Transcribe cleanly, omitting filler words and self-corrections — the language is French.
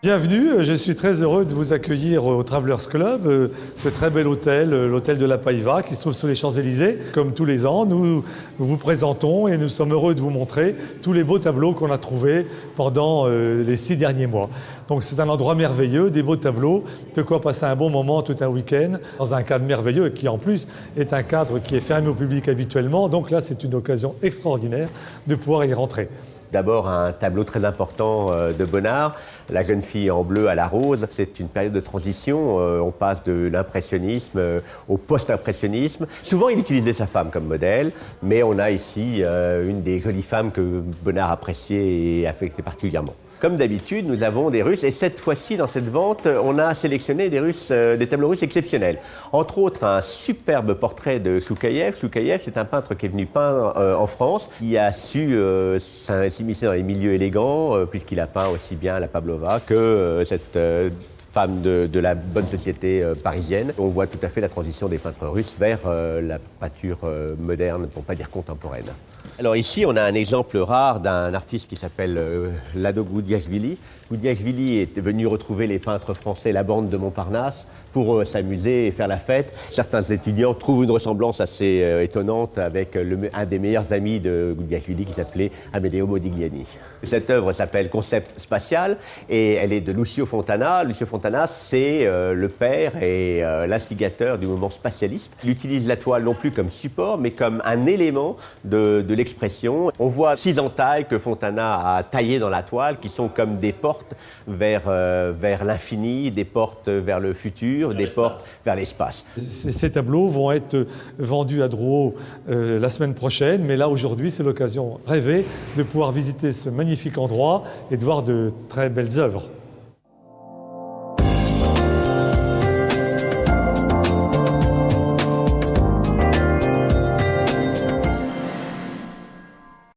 Bienvenue, je suis très heureux de vous accueillir au Travelers Club, ce très bel hôtel, l'hôtel de la Paiva, qui se trouve sur les Champs-Élysées. Comme tous les ans, nous vous présentons et nous sommes heureux de vous montrer tous les beaux tableaux qu'on a trouvés pendant les 6 derniers mois. Donc c'est un endroit merveilleux, des beaux tableaux, de quoi passer un bon moment tout un week-end, dans un cadre merveilleux, et qui en plus est un cadre qui est fermé au public habituellement. Donc là, c'est une occasion extraordinaire de pouvoir y rentrer. D'abord, un tableau très important de Bonnard, la jeune fille en bleu à la rose. C'est une période de transition, on passe de l'impressionnisme au post-impressionnisme. Souvent, il utilisait sa femme comme modèle, mais on a ici une des jolies femmes que Bonnard appréciait et affectait particulièrement. Comme d'habitude, nous avons des Russes, et cette fois-ci, dans cette vente, on a sélectionné des tableaux russes exceptionnels. Entre autres, un superbe portrait de Choukaïev. Choukaïev, c'est un peintre qui est venu peindre en France, qui a su s'immiscer dans les milieux élégants, puisqu'il a peint aussi bien la Pavlova que cette femme de la bonne société parisienne. On voit tout à fait la transition des peintres russes vers la peinture moderne, pour ne pas dire contemporaine. Alors ici, on a un exemple rare d'un artiste qui s'appelle Lado Goudiashvili. Goudiashvili est venu retrouver les peintres français, la bande de Montparnasse, pour s'amuser et faire la fête. Certains étudiants trouvent une ressemblance assez étonnante avec un des meilleurs amis de Goudiashvili qui s'appelait Amedeo Modigliani. Cette œuvre s'appelle Concept spatial et elle est de Lucio Fontana. Lucio Fontana, c'est le père et l'instigateur du mouvement spatialiste. Il utilise la toile non plus comme support, mais comme un élément de l'expression. On voit 6 entailles que Fontana a taillées dans la toile, qui sont comme des portes vers l'infini, des portes vers le futur, des portes vers l'espace. Ces tableaux vont être vendus à Drouot la semaine prochaine, mais là aujourd'hui c'est l'occasion rêvée de pouvoir visiter ce magnifique endroit et de voir de très belles œuvres.